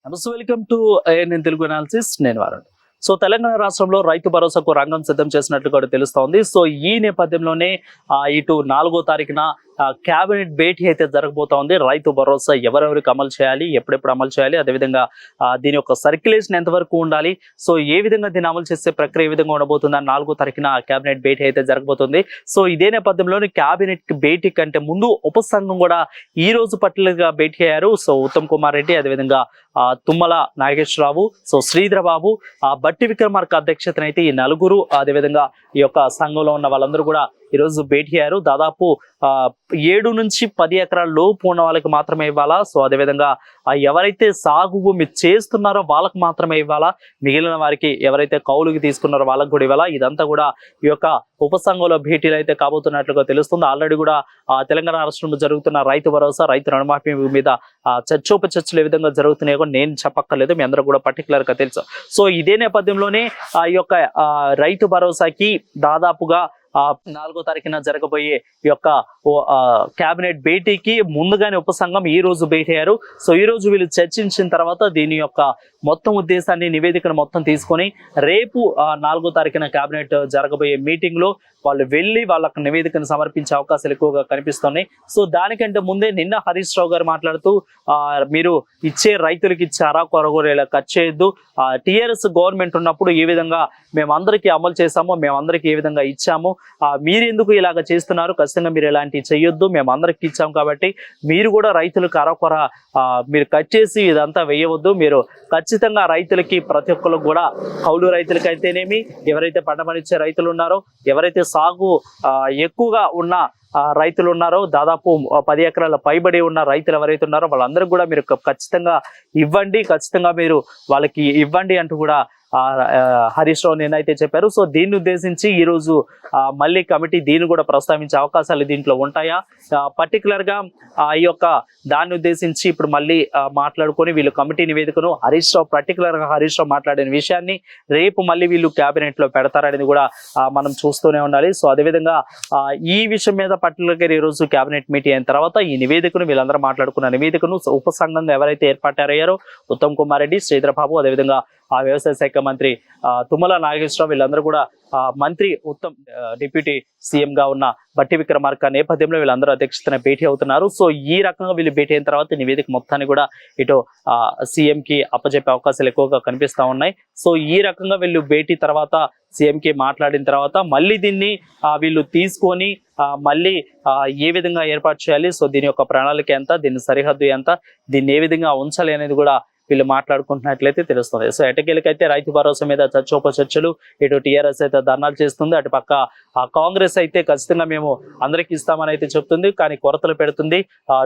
నమస్తే, welcome to ANN Telugu analysis. నేను Warren. So Telangana రాష్ట్రంలో రైతు భరోసాకు రంగం సిద్ధం చేసినట్లు కూడా తెలుస్తోంది. సో ఈ నేపథ్యంలోనే ఇటు 4వ తారీఖున క్యాబినెట్ భేటీ అయితే జరగబోతోంది. రైతు భరోసా ఎవరెవరికి అమలు చేయాలి, ఎప్పుడెప్పుడు అమలు చేయాలి, అదేవిధంగా దీని యొక్క సర్క్యులేషన్ ఎంతవరకు ఉండాలి, సో ఏ విధంగా దీన్ని అమలు చేసే ప్రక్రియ ఏ విధంగా ఉండబోతుందని 4వ తారీఖున క్యాబినెట్ భేటీ అయితే జరగబోతుంది. సో ఇదే నేపథ్యంలోని క్యాబినెట్ భేటీ కంటే ముందు ఉపసంఘం కూడా ఈ రోజు పట్టిలుగా భేటీ అయ్యారు. సో ఉత్తమ్ కుమార్ రెడ్డి, అదేవిధంగా తుమ్మల నాగేశ్వరరావు, సో శ్రీధర్ బాబు, బట్టి విక్రమార్క అధ్యక్షతన అయితే ఈ నలుగురు, అదేవిధంగా ఈ యొక్క సంఘంలో ఉన్న వాళ్ళందరూ కూడా ఈరోజు భేటీ అయ్యారు. దాదాపు 7 నుంచి 10 ఎకరాల లోపు ఉన్న వాళ్ళకి మాత్రమే ఇవ్వాలా, సో అదేవిధంగా ఎవరైతే సాగు భూమి చేస్తున్నారో వాళ్ళకి మాత్రమే ఇవ్వాలా, మిగిలిన వారికి ఎవరైతే కౌలుకి తీసుకున్నారో వాళ్ళకి కూడా ఇవ్వాలా. ఇదంతా కూడా ఈ యొక్క ఉపసంఘంలో భేటీలు అయితే కాబోతున్నట్లుగా తెలుస్తుంది. ఆల్రెడీ కూడా తెలంగాణ రాష్ట్రంలో జరుగుతున్న రైతు భరోసా, రైతు రుణమాఫీ మీద చర్చోపచర్చలు ఏ విధంగా జరుగుతున్నాయో కూడా నేను చెప్పక్కర్లేదు, మీ అందరూ కూడా పర్టికులర్ గా తెలుసు. సో ఇదే నేపథ్యంలోనే ఈ యొక్క రైతు భరోసాకి దాదాపుగా 4వ తారీఖున జరగబోయే ఈ యొక్క క్యాబినెట్ భేటీకి ముందుగానే ఉపసంఘం ఈ రోజు భేటీ అయ్యారు. సో ఈ రోజు వీళ్ళు చర్చించిన తర్వాత దీని యొక్క మొత్తం ఉద్దేశాన్ని, నివేదికను మొత్తం తీసుకొని రేపు 4వ తారీఖున క్యాబినెట్ జరగబోయే మీటింగ్ లో వాళ్ళు వెళ్ళి వాళ్ళకు నివేదికను సమర్పించే అవకాశాలు ఎక్కువగా కనిపిస్తున్నాయి. సో దానికంటే ముందే నిన్న హరీష్ రావు గారు మాట్లాడుతూ మీరు ఇచ్చే రైతులకు ఇచ్చే అరాకొరగోరు ఇలా ఖర్చు చేయొద్దు, టీఆర్ఎస్ గవర్నమెంట్ ఉన్నప్పుడు ఏ విధంగా మేమందరికీ అమలు చేశామో, మేమందరికీ ఏ విధంగా ఇచ్చాము, మీరు ఎందుకు ఇలాగ చేస్తున్నారు, ఖచ్చితంగా మీరు ఇలాంటివి చెయ్యొద్దు, మేము అందరికి ఇచ్చాము కాబట్టి మీరు కూడా రైతులకు అరకొర మీరు కట్ చేసి ఇదంతా వేయవద్దు, మీరు ఖచ్చితంగా రైతులకి ప్రతి ఒక్కరికి కూడా కౌలు రైతులకి అయితేనేమి, ఎవరైతే పంట పండించే రైతులు ఉన్నారో, ఎవరైతే సాగు ఎక్కువగా ఉన్న రైతులు ఉన్నారో, దాదాపు 10 ఎకరాల పైబడి ఉన్న రైతులు ఎవరైతే ఉన్నారో వాళ్ళందరికీ కూడా మీరు ఖచ్చితంగా ఇవ్వండి, ఖచ్చితంగా మీరు వాళ్ళకి ఇవ్వండి అంటూ కూడా హరీష్ రావు నేనైతే చెప్పారు. సో దీన్ని ఉద్దేశించి ఈరోజు మళ్ళీ కమిటీ దీన్ని కూడా ప్రస్తావించే అవకాశాలు దీంట్లో ఉంటాయా, పర్టికులర్ గా ఈ యొక్క దాన్ని ఉద్దేశించి ఇప్పుడు మళ్ళీ మాట్లాడుకొని వీళ్ళు కమిటీ నివేదికను హరీష్ రావు పర్టికులర్ గా హరీష్ రావు మాట్లాడిన విషయాన్ని రేపు మళ్ళీ వీళ్ళు క్యాబినెట్ లో పెడతారనేది కూడా మనం చూస్తూనే ఉండాలి. సో అదేవిధంగా ఈ విషయం మీద పర్టికులర్ గా ఈ రోజు క్యాబినెట్ మీటింగ్ అయిన తర్వాత ఈ నివేదికను వీళ్ళందరూ మాట్లాడుకున్న నివేదికను ఉపసంఘంగా ఎవరైతే ఏర్పాటయ్యారో ఉత్తమ్ కుమార్ రెడ్డి, శ్రీధర్ బాబు, అదేవిధంగా వ్యవసాయ శాఖ మంత్రి తుమ్మల నాగేశ్వరరావు, వీళ్ళందరూ కూడా మంత్రి డిప్యూటీ సీఎం గా ఉన్న బట్టి విక్రమార్క నేపథ్యంలో వీళ్ళందరూ అధ్యక్షతన భేటీ అవుతున్నారు. సో ఈ రకంగా వీళ్ళు భేటీ అయిన తర్వాత నివేదిక మొత్తాన్ని కూడా ఇటు సీఎం కి అప్పచెప్పే అవకాశాలు ఎక్కువగా కనిపిస్తా ఉన్నాయి. సో ఈ రకంగా వీళ్ళు భేటీ తర్వాత సీఎం కి మాట్లాడిన తర్వాత మళ్ళీ దీన్ని వీళ్ళు తీసుకొని మళ్ళీ ఏ విధంగా ఏర్పాటు చేయాలి, సో దీని యొక్క ప్రణాళిక ఎంత, దీని సరిహద్దు ఎంత, దీన్ని ఏ విధంగా ఉంచాలి అనేది కూడా వీళ్ళు మాట్లాడుకుంటున్నట్లయితే తెలుస్తుంది. సో ఎటకేలకైతే రైతు భరోసా మీద చర్చోపచర్చలు, ఇటు టీఆర్ఎస్ అయితే ధర్నాలు చేస్తుంది, అటు పక్క కాంగ్రెస్ అయితే ఖచ్చితంగా మేము అందరికి ఇస్తామని అయితే చెప్తుంది, కానీ కొరతలు పెడుతుంది,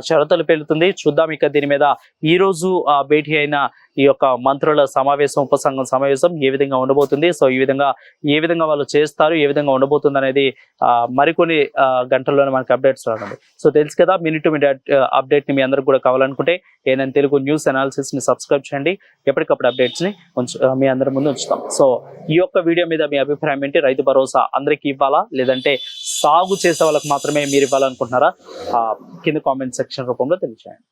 షరతులు పెడుతుంది. చూద్దాం ఇక దీని మీద ఈ రోజు భేటీ అయిన ఈ యొక్క మంత్రుల సమావేశం, ఉపసంఘం సమావేశం ఏ విధంగా ఉండబోతుంది, సో ఈ విధంగా ఏ విధంగా వాళ్ళు చేస్తారు, ఏ విధంగా ఉండబోతుంది అనేది మరికొన్ని గంటల్లోనే మనకి అప్డేట్స్ రానుంది. సో తెలుసు కదా, మినిట్ టు మినిట్ అప్డేట్ ని మీ అందరికి కూడా కావాలనుకుంటే ఏఎన్ఎన్ తెలుగు న్యూస్ అనాలిసిస్ ని సబ్స్క్రైబ్ చేయండి. ఎప్పటికప్పుడు అప్డేట్స్ ని మీ అందరి ముందు ఉంచుతాం. సో ఈ యొక్క వీడియో మీద మీ అభిప్రాయం ఏంటి? రైతు భరోసా అందరికీ ఇవ్వాలా, లేదంటే సాగు చేసే వాళ్ళకి మాత్రమే మీరు ఇవ్వాలనుకుంటున్నారా? కింద కామెంట్ సెక్షన్ రూపంలో తెలియజేయండి.